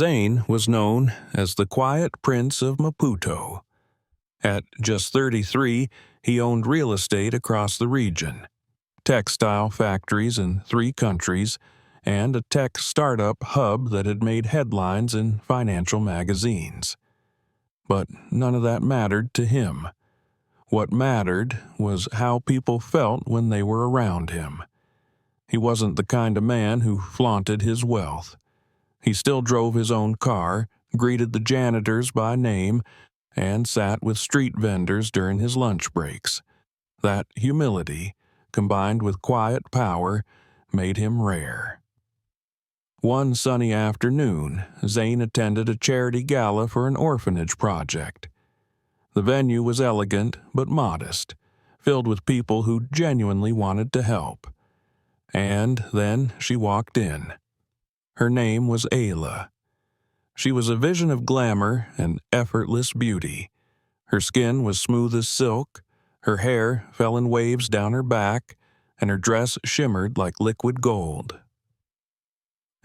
Zane was known as the Quiet Prince of Maputo. At just 33, he owned real estate across the region, textile factories in 3 countries, and a tech startup hub that had made headlines in financial magazines. But none of that mattered to him. What mattered was how people felt when they were around him. He wasn't the kind of man who flaunted his wealth. He still drove his own car, greeted the janitors by name, and sat with street vendors during his lunch breaks. That humility, combined with quiet power, made him rare. One sunny afternoon, Zane attended a charity gala for an orphanage project. The venue was elegant but modest, filled with people who genuinely wanted to help. And then she walked in. Her name was Ayla. She was a vision of glamour and effortless beauty. Her skin was smooth as silk, her hair fell in waves down her back, and her dress shimmered like liquid gold.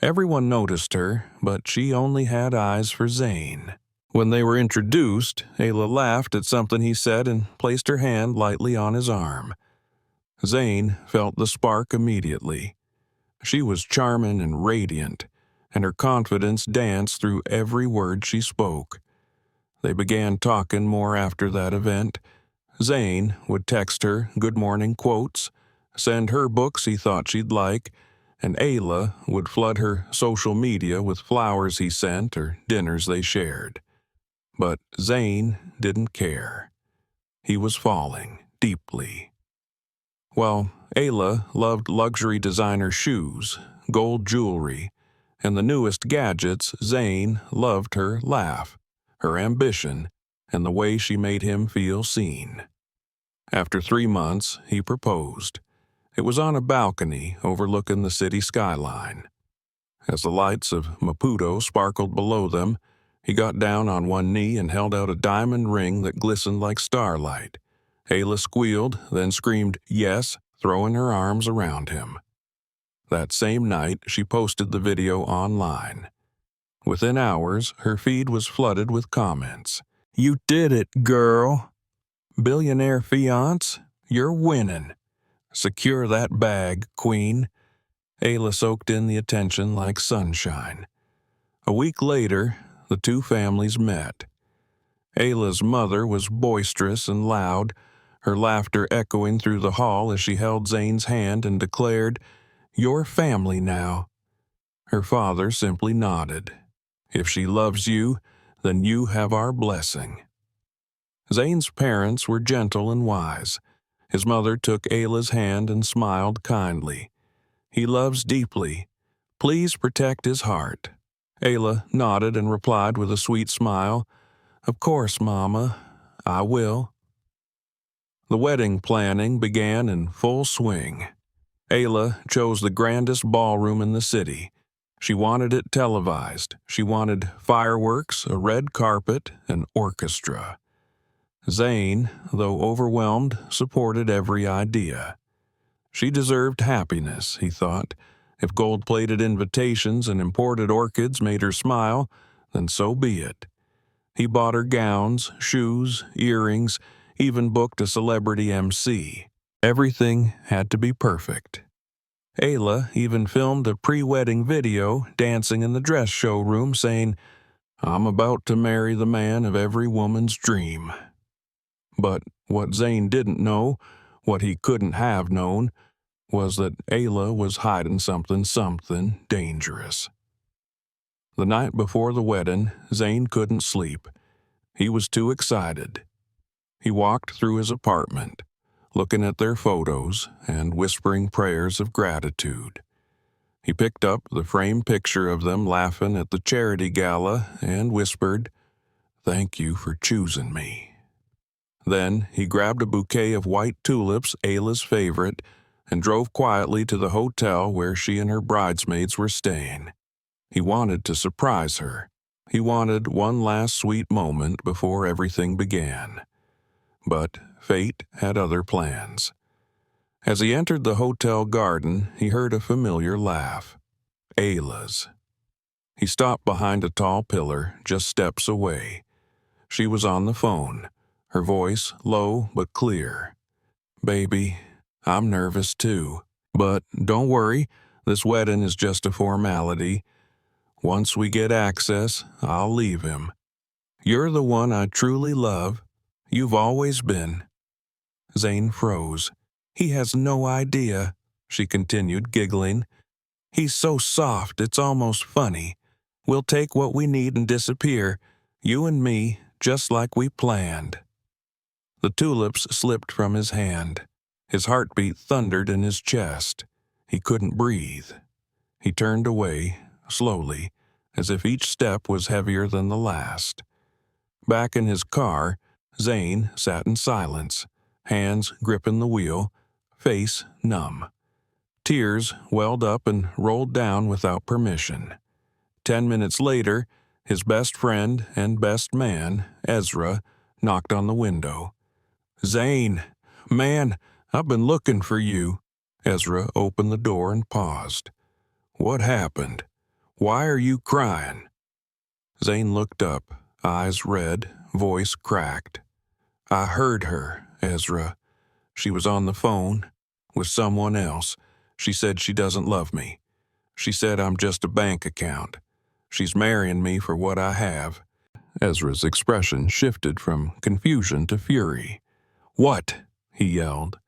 Everyone noticed her, but she only had eyes for Zane. When they were introduced, Ayla laughed at something he said and placed her hand lightly on his arm. Zane felt the spark immediately. She was charming and radiant, and her confidence danced through every word she spoke. They began talking more after that event. Zane would text her good morning quotes, send her books he thought she'd like, and Ayla would flood her social media with flowers he sent or dinners they shared. But Zane didn't care. He was falling deeply. While Ayla loved luxury designer shoes, gold jewelry, and the newest gadgets, Zane loved her laugh, her ambition, and the way she made him feel seen. After 3 months, he proposed. It was on a balcony overlooking the city skyline. As the lights of Maputo sparkled below them, he got down on one knee and held out a diamond ring that glistened like starlight. Ayla squealed, then screamed yes, throwing her arms around him. That same night, she posted the video online. Within hours, her feed was flooded with comments. "You did it, girl. Billionaire fiance, you're winning. Secure that bag, queen." Ayla soaked in the attention like sunshine. A week later, the 2 families met. Ayla's mother was boisterous and loud, her laughter echoing through the hall as she held Zane's hand and declared, "You're family now." Her father simply nodded. "If she loves you, then you have our blessing." Zane's parents were gentle and wise. His mother took Ayla's hand and smiled kindly. "He loves deeply. Please protect his heart." Ayla nodded and replied with a sweet smile, "Of course, Mama, I will." The wedding planning began in full swing. Ayla chose the grandest ballroom in the city. She wanted it televised. She wanted fireworks, a red carpet, an orchestra. Zane, though overwhelmed, supported every idea. She deserved happiness, he thought. If gold-plated invitations and imported orchids made her smile, then so be it. He bought her gowns, shoes, earrings, even booked a celebrity MC. Everything had to be perfect. Ayla even filmed a pre-wedding video dancing in the dress showroom saying, "I'm about to marry the man of every woman's dream." But what Zane didn't know, what he couldn't have known, was that Ayla was hiding something dangerous. The night before the wedding, Zane couldn't sleep. He was too excited. He walked through his apartment, looking at their photos and whispering prayers of gratitude. He picked up the framed picture of them laughing at the charity gala and whispered, "Thank you for choosing me." Then he grabbed a bouquet of white tulips, Ayla's favorite, and drove quietly to the hotel where she and her bridesmaids were staying. He wanted to surprise her. He wanted one last sweet moment before everything began. But fate had other plans. As he entered the hotel garden, he heard a familiar laugh. Ayla's. He stopped behind a tall pillar, just steps away. She was on the phone, her voice low but clear. "Baby, I'm nervous too. But don't worry, this wedding is just a formality. Once we get access, I'll leave him. You're the one I truly love. You've always been." Zane froze. "He has no idea," she continued, giggling. "He's so soft, it's almost funny. We'll take what we need and disappear, you and me, just like we planned." The tulips slipped from his hand. His heartbeat thundered in his chest. He couldn't breathe. He turned away, slowly, as if each step was heavier than the last. Back in his car, Zane sat in silence, hands gripping the wheel, face numb. Tears welled up and rolled down without permission. 10 minutes later, his best friend and best man, Ezra, knocked on the window. "Zane, man, I've been looking for you." Ezra opened the door and paused. "What happened? Why are you crying?" Zane looked up, eyes red, voice cracked. "I heard her, Ezra. She was on the phone with someone else. She said she doesn't love me. She said I'm just a bank account. She's marrying me for what I have." Ezra's expression shifted from confusion to fury. "What?" he yelled.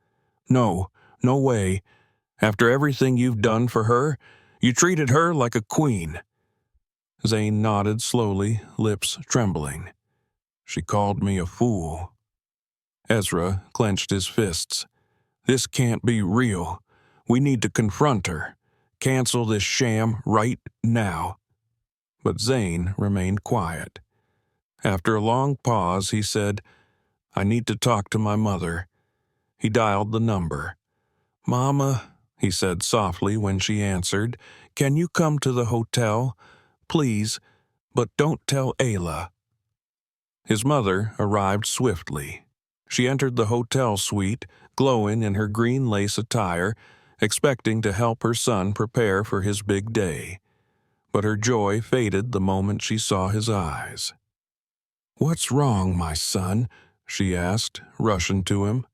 "No, no way. After everything you've done for her, you treated her like a queen." Zane nodded slowly, lips trembling. "She called me a fool." Ezra clenched his fists. "This can't be real. We need to confront her. Cancel this sham right now." But Zane remained quiet. After a long pause, he said, "I need to talk to my mother." He dialed the number. "Mama," he said softly when she answered, "can you come to the hotel? Please, but don't tell Ayla." His mother arrived swiftly. She entered the hotel suite, glowing in her green lace attire, expecting to help her son prepare for his big day. But her joy faded the moment she saw his eyes. "What's wrong, my son?" she asked, rushing to him.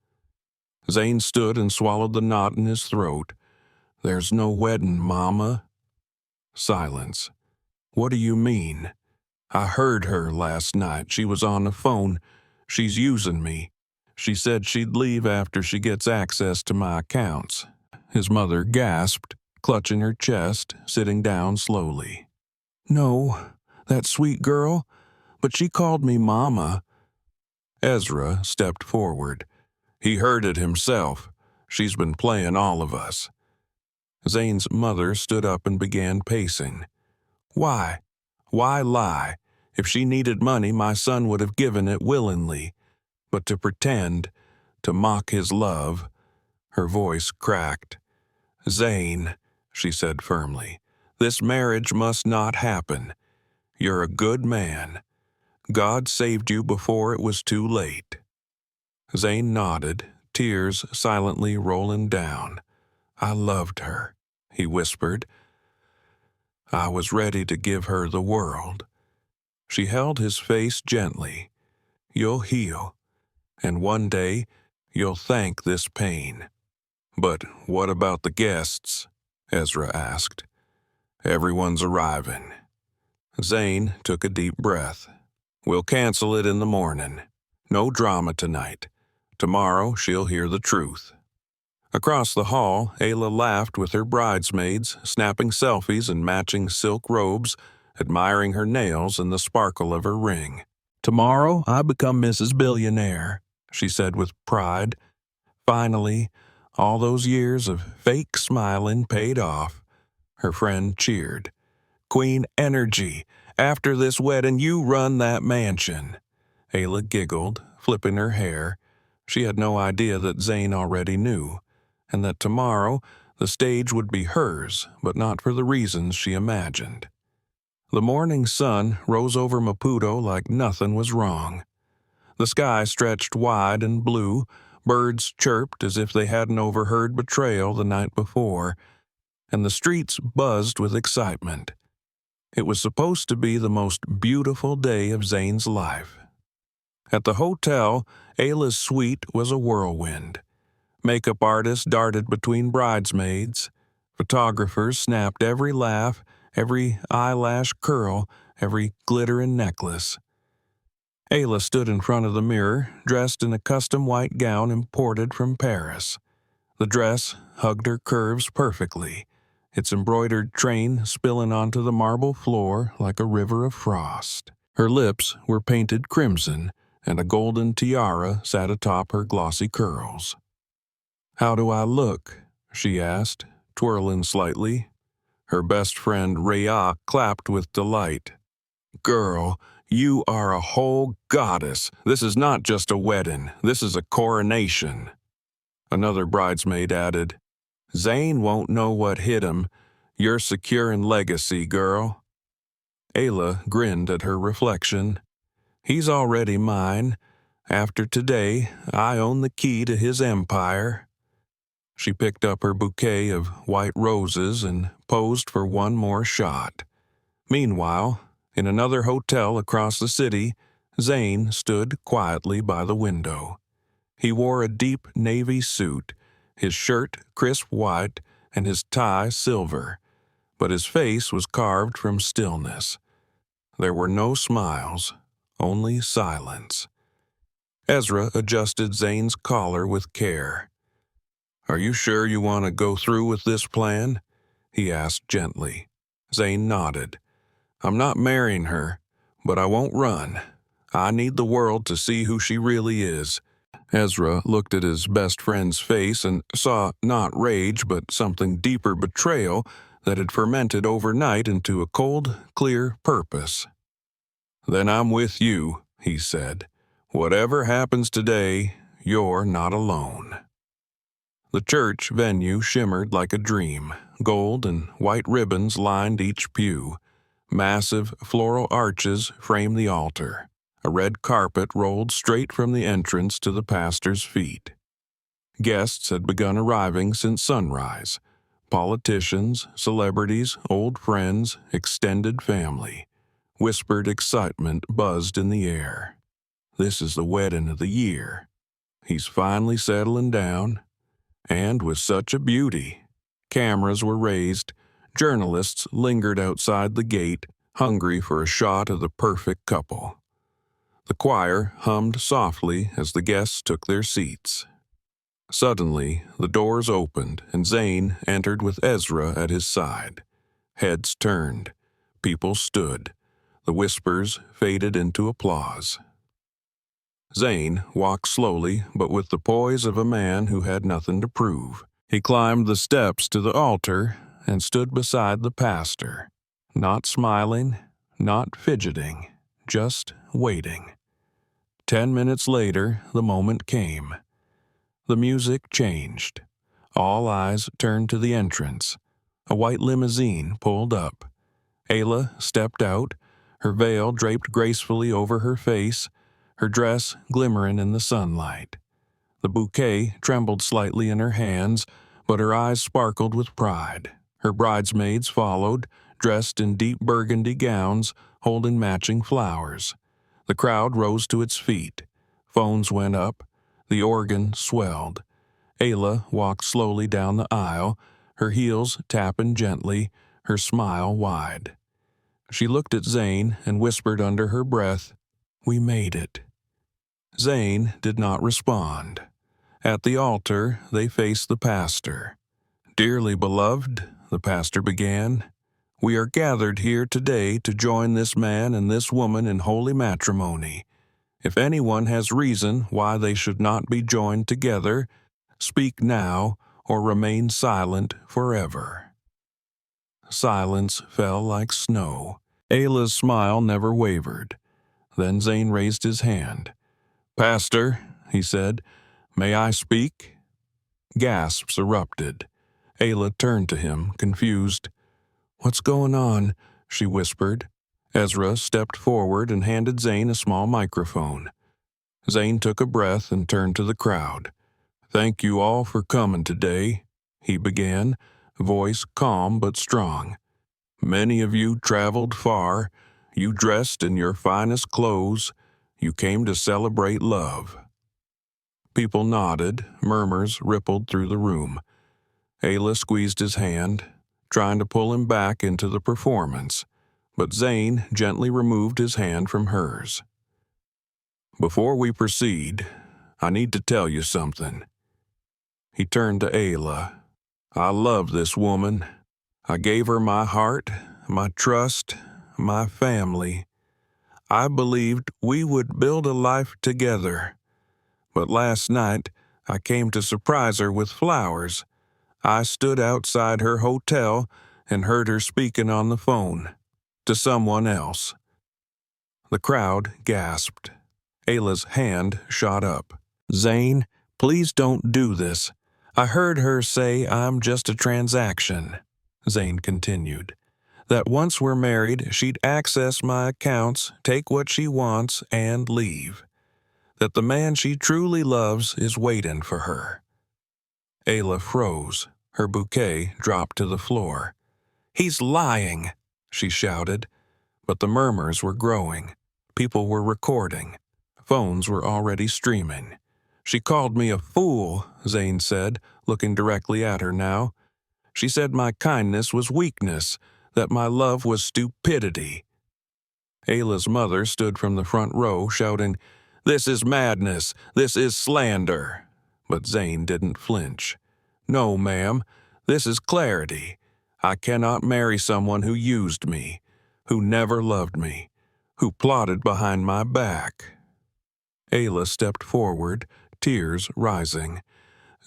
Zane stood and swallowed the knot in his throat. "There's no wedding, Mama." Silence. "What do you mean?" "I heard her last night. She was on the phone. She's using me. She said she'd leave after she gets access to my accounts." His mother gasped, clutching her chest, sitting down slowly. "No, that sweet girl, but she called me Mama." Ezra stepped forward. "He heard it himself. She's been playing all of us." Zane's mother stood up and began pacing. "Why? Why lie? If she needed money, my son would have given it willingly. But to pretend, to mock his love." Her voice cracked. "Zane," she said firmly, "this marriage must not happen. You're a good man. God saved you before it was too late." Zane nodded, tears silently rolling down. "I loved her," he whispered. "I was ready to give her the world." She held his face gently. "You'll heal, and one day you'll thank this pain." "But what about the guests?" Ezra asked. "Everyone's arriving." Zane took a deep breath. "We'll cancel it in the morning. No drama tonight. Tomorrow she'll hear the truth." Across the hall, Ayla laughed with her bridesmaids, snapping selfies in matching silk robes, admiring her nails and the sparkle of her ring. "Tomorrow I become Mrs. Billionaire," she said with pride. Finally, all those years of fake smiling paid off. Her friend cheered. "Queen energy. After this wedding, you run that mansion." Ayla giggled, flipping her hair. She had no idea that Zane already knew, and that tomorrow the stage would be hers, but not for the reasons she imagined. The morning sun rose over Maputo like nothing was wrong. The sky stretched wide and blue, birds chirped as if they hadn't overheard Betrayal the night before, and the streets buzzed with excitement. It was supposed to be the most beautiful day of Zane's life. At the hotel, Ayla's suite was a whirlwind. Makeup artists darted between bridesmaids. Photographers snapped every laugh, every eyelash curl, every glittering necklace. Ayla stood in front of the mirror, dressed in a custom white gown imported from Paris. The dress hugged her curves perfectly, its embroidered train spilling onto the marble floor like a river of frost. Her lips were painted crimson, and a golden tiara sat atop her glossy curls. "How do I look?" she asked, twirling slightly. Her best friend Rhea clapped with delight. "Girl, you are a whole goddess. This is not just a wedding. This is a coronation." Another bridesmaid added, "Zane won't know what hit him. You're securing legacy, girl." Ayla grinned at her reflection. "He's already mine. After today, I own the key to his empire." She picked up her bouquet of white roses and posed for one more shot. Meanwhile, in another hotel across the city, Zane stood quietly by the window. He wore a deep navy suit, his shirt crisp white and his tie silver, but his face was carved from stillness. There were no smiles, only silence. Ezra adjusted Zane's collar with care. "Are you sure you want to go through with this plan?" he asked gently. Zane nodded. "I'm not marrying her, but I won't run. I need the world to see who she really is." Ezra looked at his best friend's face and saw not rage but something deeper betrayal that had fermented overnight into a cold, clear purpose. "Then I'm with you," he said. "Whatever happens today, you're not alone." The church venue shimmered like a dream. Gold and white ribbons lined each pew. Massive floral arches framed the altar. A red carpet rolled straight from the entrance to the pastor's feet. Guests had begun arriving since sunrise. Politicians, celebrities, old friends, extended family. Whispered excitement buzzed in the air. This is the wedding of the year. He's finally settling down. And with such a beauty. Cameras were raised. Journalists lingered outside the gate, hungry for a shot of the perfect couple. The choir hummed softly as the guests took their seats. Suddenly, the doors opened and Zane entered with Ezra at his side. Heads turned. People stood. The whispers faded into applause. Zane walked slowly, but with the poise of a man who had nothing to prove. He climbed the steps to the altar and stood beside the pastor, not smiling, not fidgeting, just waiting. 10 minutes later, the moment came. The music changed. All eyes turned to the entrance. A white limousine pulled up. Ayla stepped out, her veil draped gracefully over her face, her dress glimmering in the sunlight. The bouquet trembled slightly in her hands, but her eyes sparkled with pride. Her bridesmaids followed, dressed in deep burgundy gowns, holding matching flowers. The crowd rose to its feet. Phones went up. The organ swelled. Ayla walked slowly down the aisle, her heels tapping gently, her smile wide. She looked at Zane and whispered under her breath, "We made it." Zane did not respond. At the altar, they faced the pastor. "Dearly beloved," the pastor began, "we are gathered here today to join this man and this woman in holy matrimony. If anyone has reason why they should not be joined together, speak now or remain silent forever." Silence fell like snow. Ayla's smile never wavered. Then Zane raised his hand. "Pastor," he said, "may I speak?" Gasps erupted. Ayla turned to him, confused. "What's going on?" she whispered. Ezra stepped forward and handed Zane a small microphone. Zane took a breath and turned to the crowd. "Thank you all for coming today," he began, voice calm but strong. Many of you traveled far. You dressed in your finest clothes. You came to celebrate love." People nodded. Murmurs rippled through the room. Ayla squeezed his hand, trying to pull him back into the performance, but Zane gently removed his hand from hers. "Before we proceed, I need to tell you something." He turned to Ayla. "I love this woman. I gave her my heart, my trust, my family. I believed we would build a life together. But last night, I came to surprise her with flowers. I stood outside her hotel and heard her speaking on the phone to someone else." The crowd gasped. Ayla's hand shot up. "Zane, please don't do this. I heard her say I'm just a transaction," Zane continued. "That once we're married, she'd access my accounts, take what she wants, and leave. That the man she truly loves is waiting for her." Ayla froze. Her bouquet dropped to the floor. "He's lying," she shouted. But the murmurs were growing. People were recording. Phones were already streaming. "She called me a fool," Zane said, looking directly at her now. "She said my kindness was weakness, that my love was stupidity." Ayla's mother stood from the front row, shouting, "This is madness! This is slander!" But Zane didn't flinch. "No, ma'am. This is clarity. I cannot marry someone who used me, who never loved me, who plotted behind my back." Ayla stepped forward, tears rising.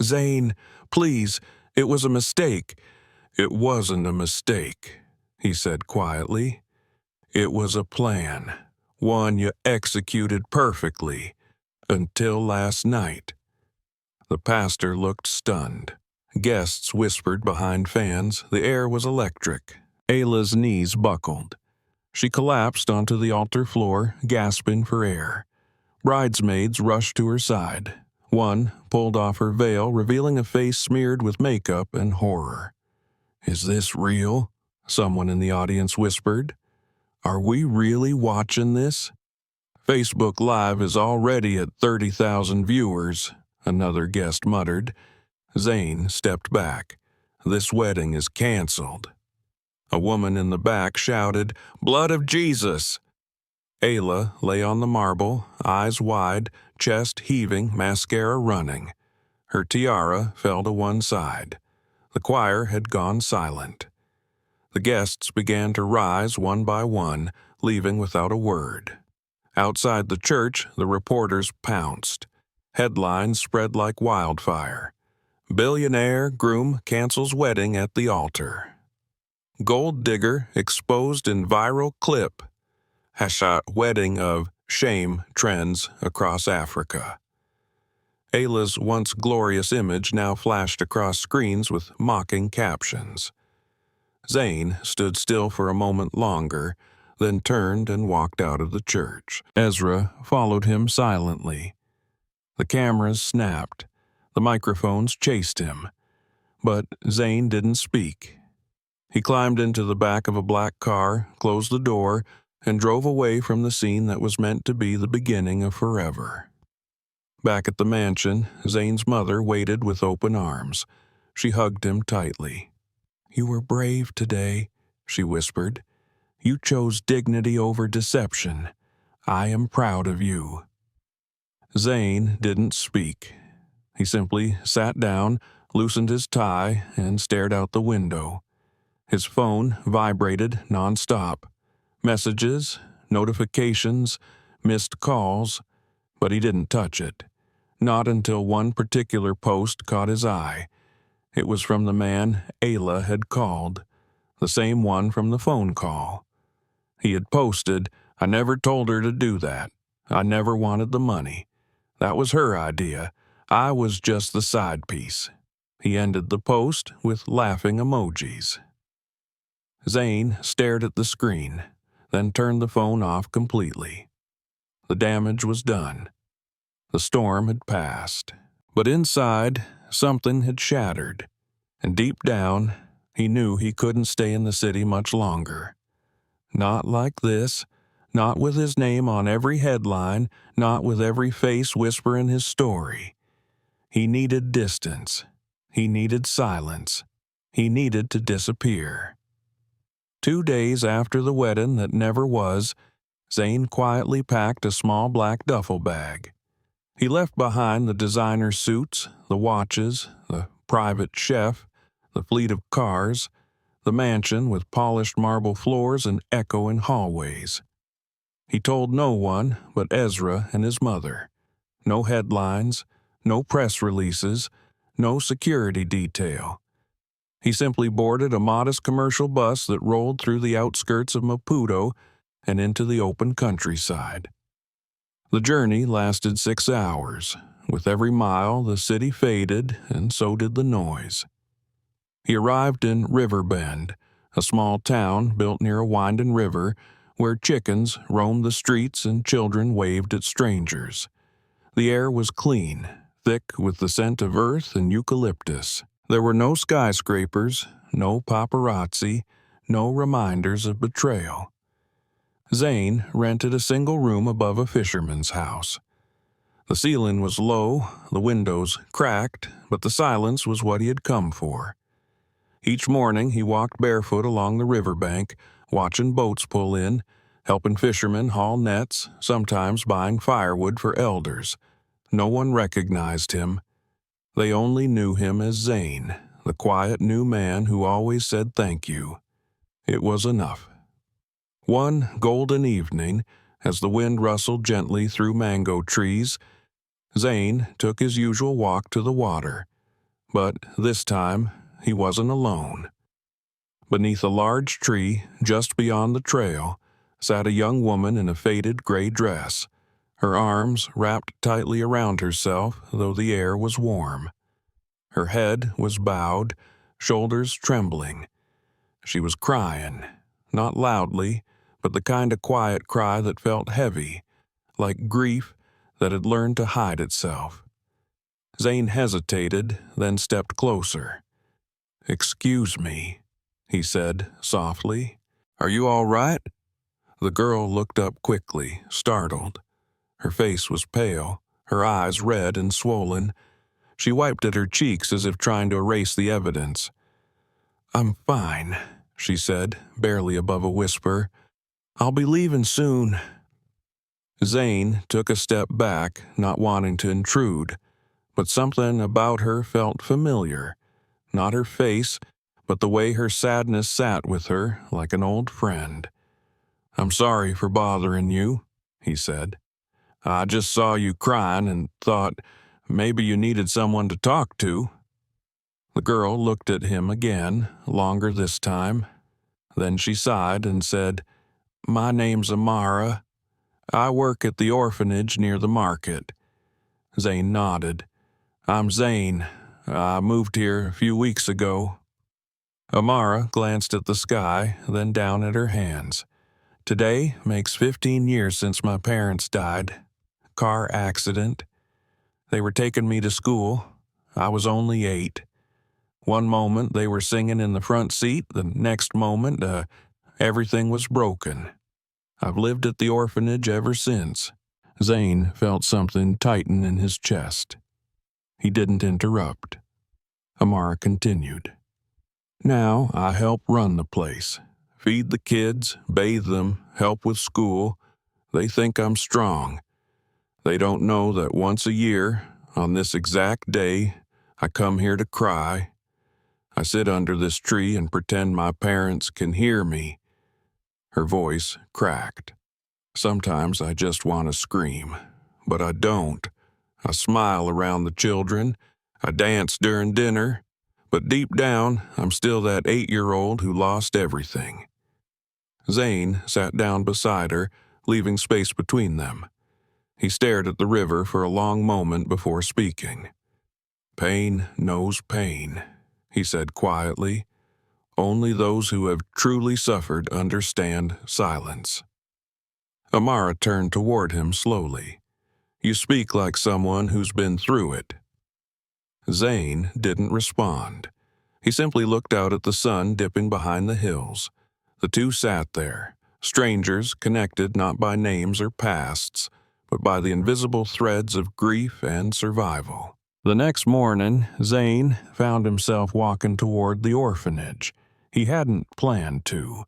"Zane, please, it was a mistake." "It wasn't a mistake," he said quietly. "It was a plan, one you executed perfectly, until last night." The pastor looked stunned. Guests whispered behind fans. The air was electric. Ayla's knees buckled. She collapsed onto the altar floor, gasping for air. Bridesmaids rushed to her side. One pulled off her veil, revealing a face smeared with makeup and horror. "Is this real?" someone in the audience whispered. "Are we really watching this?" "Facebook Live is already at 30,000 viewers," another guest muttered. Zane stepped back. "This wedding is canceled." A woman in the back shouted, "Blood of Jesus!" Ayla lay on the marble, eyes wide, chest heaving, mascara running. Her tiara fell to one side. The choir had gone silent. The guests began to rise one by one, leaving without a word. Outside the church, the reporters pounced. Headlines spread like wildfire. "Billionaire Groom Cancels Wedding at the Altar." "Gold Digger Exposed in Viral Clip." Wedding of Shame Trends Across Africa. Ayla's once glorious image now flashed across screens with mocking captions. Zane stood still for a moment longer, then turned and walked out of the church. Ezra followed him silently. The cameras snapped. The microphones chased him. But Zane didn't speak. He climbed into the back of a black car, closed the door, and drove away from the scene that was meant to be the beginning of forever. Back at the mansion, Zane's mother waited with open arms. She hugged him tightly. "You were brave today," she whispered. "You chose dignity over deception. I am proud of you." Zane didn't speak. He simply sat down, loosened his tie, and stared out the window. His phone vibrated nonstop. Messages, notifications, missed calls, but he didn't touch it. Not until one particular post caught his eye. It was from the man Ayla had called, the same one from the phone call. He had posted, "I never told her to do that. I never wanted the money. That was her idea. I was just the side piece." He ended the post with laughing emojis. Zane stared at the screen, then turned the phone off completely. The damage was done. The storm had passed. But inside, something had shattered. And deep down, He knew he couldn't stay in the city much longer. Not like this, not with his name on every headline, not with every face whispering his story. He needed distance. He needed silence. He needed to disappear. 2 days after the wedding that never was, Zane quietly packed a small black duffel bag. He left behind the designer suits, the watches, the private chef, the fleet of cars, the mansion with polished marble floors and echoing hallways. He told no one but Ezra and his mother. No headlines, no press releases, no security detail. He simply boarded a modest commercial bus that rolled through the outskirts of Maputo and into the open countryside. The journey lasted 6 hours. With every mile, the city faded, and so did the noise. He arrived in Riverbend, a small town built near a winding river where chickens roamed the streets and children waved at strangers. The air was clean, thick with the scent of earth and eucalyptus. There were no skyscrapers, no paparazzi, no reminders of betrayal. Zane rented a single room above a fisherman's house. The ceiling was low, the windows cracked, but the silence was what he had come for. Each morning he walked barefoot along the riverbank, watching boats pull in, helping fishermen haul nets, sometimes buying firewood for elders. No one recognized him. They only knew him as Zane, the quiet new man who always said thank you. It was enough. One golden evening, as the wind rustled gently through mango trees, Zane took his usual walk to the water. But this time, he wasn't alone. Beneath a large tree, just beyond the trail, sat a young woman in a faded gray dress, her arms wrapped tightly around herself, though the air was warm. Her head was bowed, shoulders trembling. She was crying, not loudly, but the kind of quiet cry that felt heavy, like grief that had learned to hide itself. Zane hesitated, then stepped closer. "Excuse me," he said softly. "Are you all right?" The girl looked up quickly, startled. Her face was pale, her eyes red and swollen. She wiped at her cheeks as if trying to erase the evidence. "I'm fine," she said, barely above a whisper. "I'll be leaving soon." Zane took a step back, not wanting to intrude, but something about her felt familiar. Not her face, but the way her sadness sat with her like an old friend. "I'm sorry for bothering you," he said. "I just saw you crying and thought maybe you needed someone to talk to." The girl looked at him again, longer this time. Then she sighed and said, "My name's Amara. I work at the orphanage near the market." Zane nodded. "I'm Zane. I moved here a few weeks ago." Amara glanced at the sky, then down at her hands. "Today makes 15 years since my parents died. Car accident. They were taking me to school. I was only 8. One moment they were singing in the front seat, the next moment everything was broken. I've lived at the orphanage ever since." Zane felt something tighten in his chest. He didn't interrupt. Amara continued. "Now I help run the place. Feed the kids, bathe them, help with school. They think I'm strong. They don't know that once a year, on this exact day, I come here to cry. I sit under this tree and pretend my parents can hear me." Her voice cracked. "Sometimes I just want to scream, but I don't. I smile around the children. I dance during dinner. But deep down, I'm still that 8-year-old who lost everything." Zane sat down beside her, leaving space between them. He stared at the river for a long moment before speaking. "Pain knows pain," he said quietly. "Only those who have truly suffered understand silence." Amara turned toward him slowly. "You speak like someone who's been through it." Zane didn't respond. He simply looked out at the sun dipping behind the hills. The two sat there, strangers connected not by names or pasts, but by the invisible threads of grief and survival. The next morning, Zane found himself walking toward the orphanage. He hadn't planned to,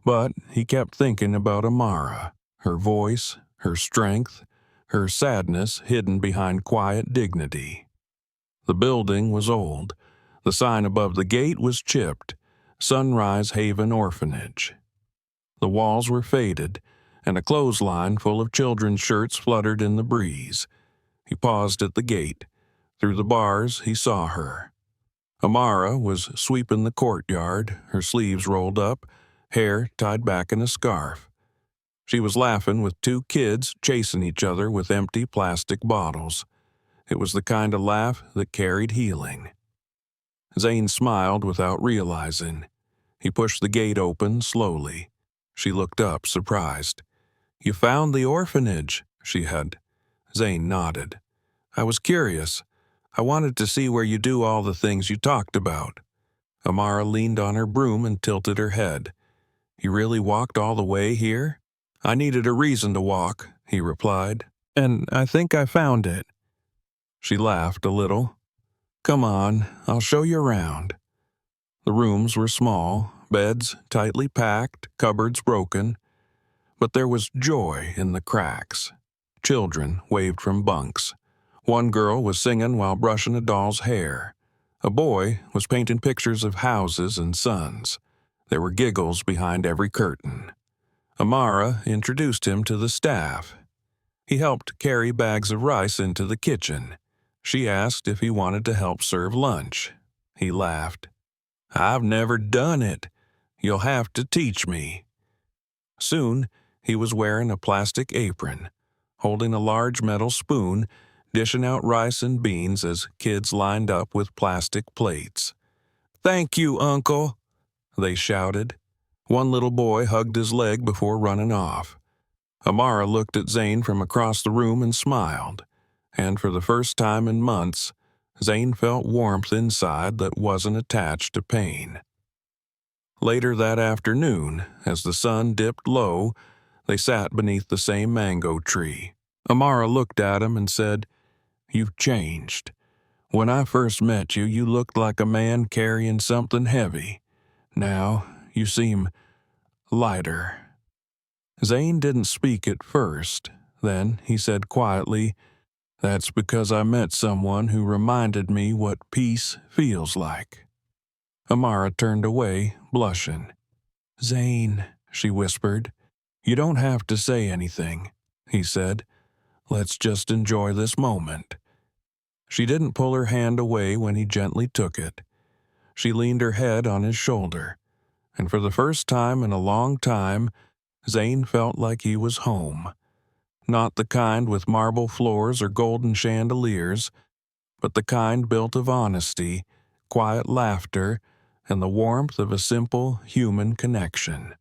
but he kept thinking about Amara, her voice, her strength, her sadness hidden behind quiet dignity. The building was old. The sign above the gate was chipped, Sunrise Haven Orphanage. The walls were faded, and a clothesline full of children's shirts fluttered in the breeze. He paused at the gate. Through the bars, he saw her. Amara was sweeping the courtyard, her sleeves rolled up, hair tied back in a scarf. She was laughing with two kids chasing each other with empty plastic bottles. It was the kind of laugh that carried healing. Zane smiled without realizing. He pushed the gate open slowly. She looked up, surprised. "You found the orphanage," she had. Zane nodded. "I was curious. I wanted to see where you do all the things you talked about." Amara leaned on her broom and tilted her head. "You really walked all the way here?" "I needed a reason to walk," he replied, "and I think I found it." She laughed a little. "Come on, I'll show you around." The rooms were small, beds tightly packed, cupboards broken, but there was joy in the cracks. Children waved from bunks. One girl was singing while brushing a doll's hair. A boy was painting pictures of houses and suns. There were giggles behind every curtain. Amara introduced him to the staff. He helped carry bags of rice into the kitchen. She asked if he wanted to help serve lunch. He laughed. "I've never done it. You'll have to teach me." Soon, he was wearing a plastic apron, holding a large metal spoon, dishing out rice and beans as kids lined up with plastic plates. "Thank you, Uncle," they shouted. One little boy hugged his leg before running off. Amara looked at Zane from across the room and smiled, and for the first time in months, Zane felt warmth inside that wasn't attached to pain. Later that afternoon, as the sun dipped low, they sat beneath the same mango tree. Amara looked at him and said, "You've changed. When I first met you, you looked like a man carrying something heavy. Now, you seem lighter." Zane didn't speak at first. Then he said quietly, "That's because I met someone who reminded me what peace feels like." Amara turned away, blushing. "Zane," she whispered. "You don't have to say anything," he said. "Let's just enjoy this moment." She didn't pull her hand away when he gently took it. She leaned her head on his shoulder, and for the first time in a long time, Zane felt like he was home. Not the kind with marble floors or golden chandeliers, but the kind built of honesty, quiet laughter, and the warmth of a simple human connection.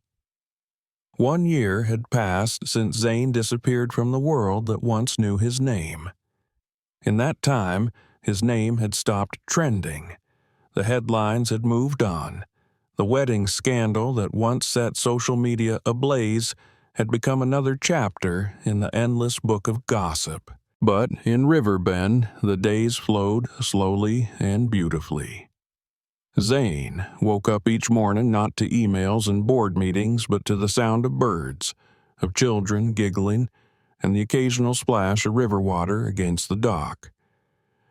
1 year had passed since Zane disappeared from the world that once knew his name. In that time, his name had stopped trending. The headlines had moved on. The wedding scandal that once set social media ablaze had become another chapter in the endless book of gossip. But in Riverbend, the days flowed slowly and beautifully. Zane woke up each morning not to emails and board meetings, but to the sound of birds, of children giggling, and the occasional splash of river water against the dock.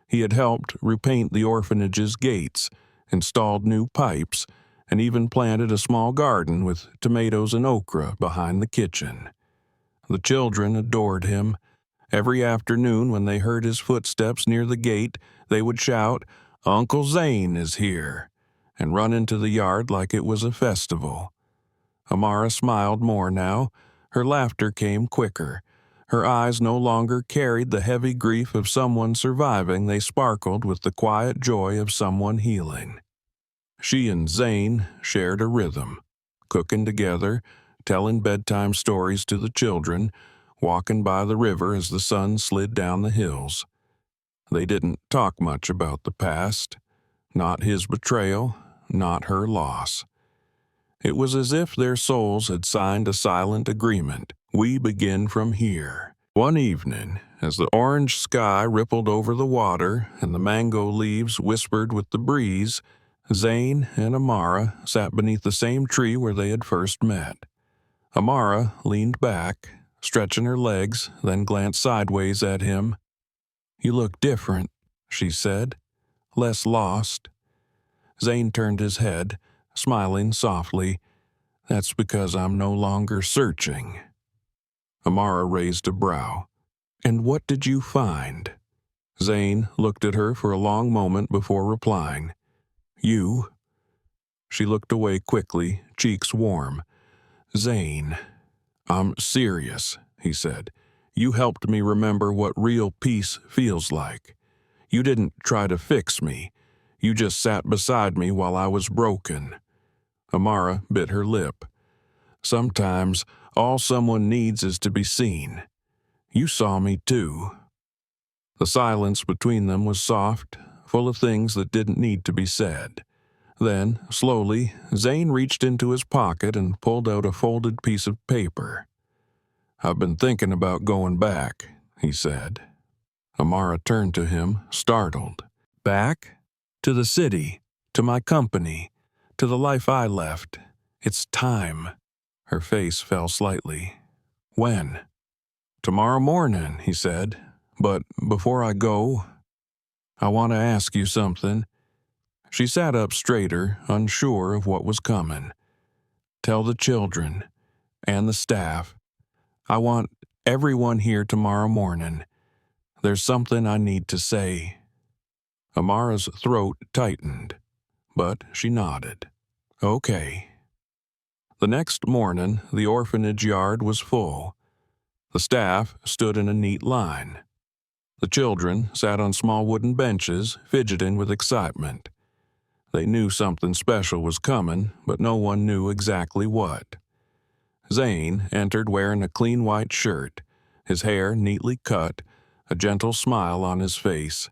He had helped repaint the orphanage's gates, installed new pipes, and even planted a small garden with tomatoes and okra behind the kitchen. The children adored him. Every afternoon when they heard his footsteps near the gate, they would shout, "Uncle Zane is here," and run into the yard like it was a festival. Amara smiled more now. Her laughter came quicker. Her eyes no longer carried the heavy grief of someone surviving. They sparkled with the quiet joy of someone healing. She and Zane shared a rhythm, cooking together, telling bedtime stories to the children, walking by the river as the sun slid down the hills. They didn't talk much about the past. Not his betrayal, not her loss. It was as if their souls had signed a silent agreement. We begin from here. One evening, as the orange sky rippled over the water and the mango leaves whispered with the breeze, Zane and Amara sat beneath the same tree where they had first met. Amara leaned back, stretching her legs, then glanced sideways at him. "You look different," she said, "less lost." Zane turned his head, smiling softly. "That's because I'm no longer searching." Amara raised a brow. "And what did you find?" Zane looked at her for a long moment before replying. "You." She looked away quickly, cheeks warm. "Zane, I'm serious," he said. "You helped me remember what real peace feels like. You didn't try to fix me. You just sat beside me while I was broken." Amara bit her lip. "Sometimes all someone needs is to be seen. You saw me too." The silence between them was soft, full of things that didn't need to be said. Then, slowly, Zane reached into his pocket and pulled out a folded piece of paper. "I've been thinking about going back," he said. Amara turned to him, startled. "Back? To the city, to my company, to the life I left. It's time." Her face fell slightly. "When?" "Tomorrow morning," he said. "But before I go, I want to ask you something." She sat up straighter, unsure of what was coming. "Tell the children and the staff. I want everyone here tomorrow morning. There's something I need to say." Amara's throat tightened, but she nodded. "Okay." The next morning, the orphanage yard was full. The staff stood in a neat line. The children sat on small wooden benches, fidgeting with excitement. They knew something special was coming, but no one knew exactly what. Zane entered wearing a clean white shirt, his hair neatly cut, a gentle smile on his face.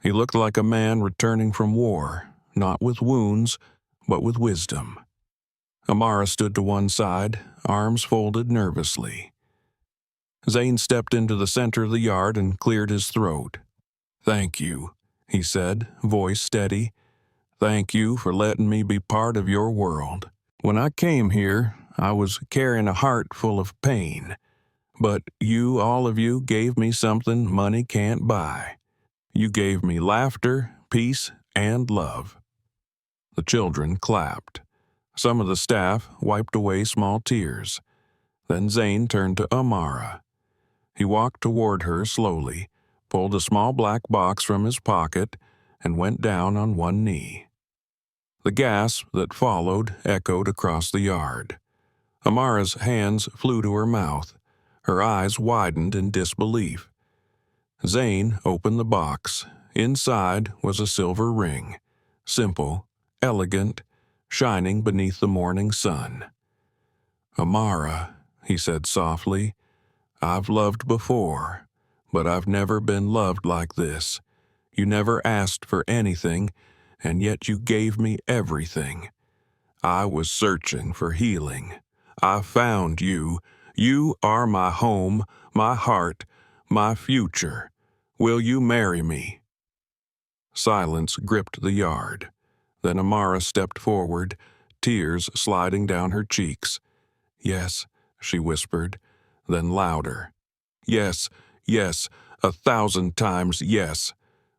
He looked like a man returning from war, not with wounds, but with wisdom. Amara stood to one side, arms folded nervously. Zane stepped into the center of the yard and cleared his throat. "Thank you," he said, voice steady. "Thank you for letting me be part of your world. When I came here, I was carrying a heart full of pain. But you, all of you, gave me something money can't buy. You gave me laughter, peace, and love." The children clapped. Some of the staff wiped away small tears. Then Zane turned to Amara. He walked toward her slowly, pulled a small black box from his pocket, and went down on one knee. The gasp that followed echoed across the yard. Amara's hands flew to her mouth. Her eyes widened in disbelief. Zane opened the box. Inside was a silver ring, simple, elegant, shining beneath the morning sun. "Amara," he said softly, "I've loved before, but I've never been loved like this. You never asked for anything, and yet you gave me everything. I was searching for healing. I found you. You are my home, my heart, my future. Will you marry me?" Silence gripped the yard. Then Amara stepped forward, tears sliding down her cheeks. "Yes," she whispered, then louder. "Yes, yes, 1,000 times yes."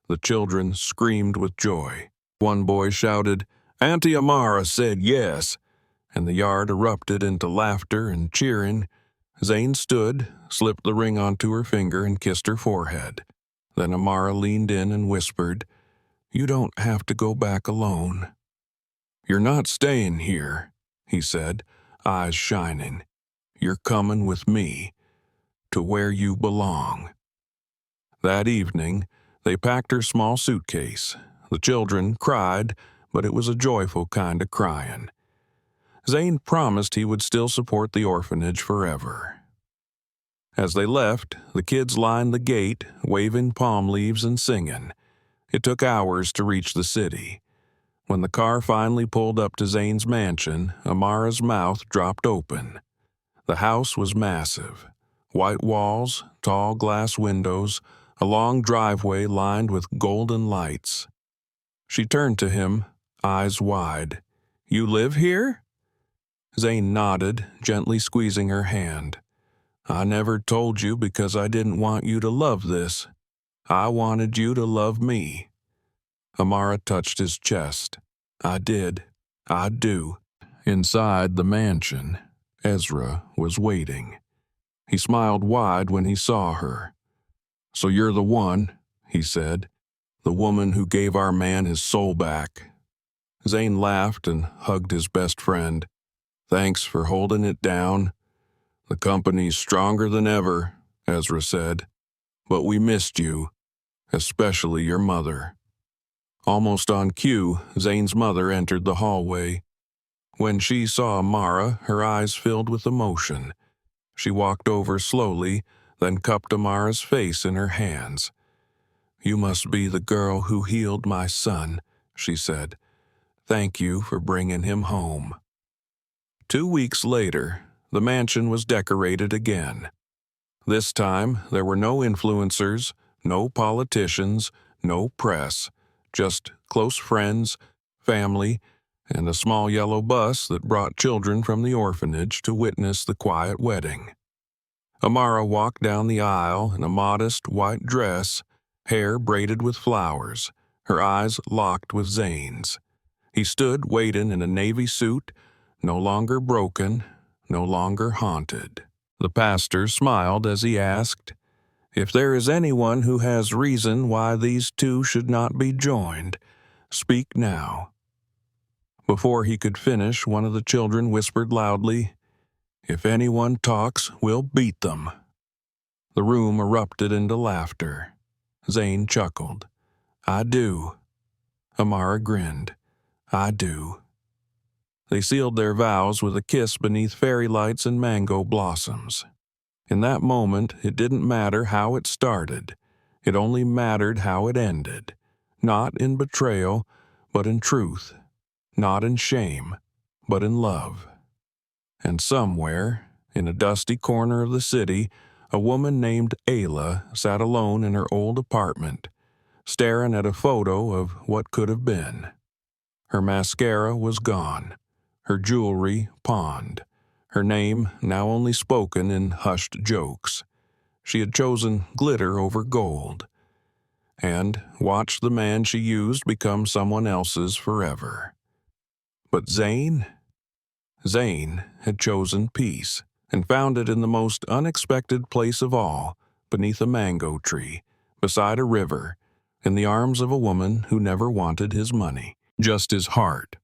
The children screamed with joy. One boy shouted, "Auntie Amara said yes," and the yard erupted into laughter and cheering. Zane stood, slipped the ring onto her finger, and kissed her forehead. Then Amara leaned in and whispered, "You don't have to go back alone." "You're not staying here," he said, eyes shining. "You're coming with me, to where you belong." That evening, they packed her small suitcase. The children cried, but it was a joyful kind of crying. Zane promised he would still support the orphanage forever. As they left, the kids lined the gate, waving palm leaves and singing. It took hours to reach the city. When the car finally pulled up to Zane's mansion, Amara's mouth dropped open. The house was massive. White walls, tall glass windows, a long driveway lined with golden lights. She turned to him, eyes wide. "You live here?" Zane nodded, gently squeezing her hand. "I never told you because I didn't want you to love this. I wanted you to love me." Amara touched his chest. "I did. I do." Inside the mansion, Ezra was waiting. He smiled wide when he saw her. "So you're the one," he said. "The woman who gave our man his soul back." Zane laughed and hugged his best friend. "Thanks for holding it down." "The company's stronger than ever," Ezra said. "But we missed you, especially your mother." Almost on cue, Zane's mother entered the hallway. When she saw Amara, her eyes filled with emotion. She walked over slowly, then cupped Amara's face in her hands. "You must be the girl who healed my son," she said. "Thank you for bringing him home." 2 weeks later, the mansion was decorated again. This time, there were no influencers, no politicians, no press, just close friends, family, and a small yellow bus that brought children from the orphanage to witness the quiet wedding. Amara walked down the aisle in a modest white dress, hair braided with flowers, her eyes locked with Zane's. He stood waiting in a navy suit, no longer broken, no longer haunted. The pastor smiled as he asked, "If there is anyone who has reason why these two should not be joined, speak now." Before he could finish, one of the children whispered loudly, "If anyone talks, we'll beat them." The room erupted into laughter. Zane chuckled. "I do." Amara grinned. "I do." They sealed their vows with a kiss beneath fairy lights and mango blossoms. In that moment, it didn't matter how it started. It only mattered how it ended. Not in betrayal, but in truth. Not in shame, but in love. And somewhere, in a dusty corner of the city, a woman named Ayla sat alone in her old apartment, staring at a photo of what could have been. Her mascara was gone, her jewelry pawned, her name now only spoken in hushed jokes. She had chosen glitter over gold, and watched the man she used become someone else's forever. But Zane? Zane had chosen peace, and found it in the most unexpected place of all, beneath a mango tree, beside a river, in the arms of a woman who never wanted his money, just his heart.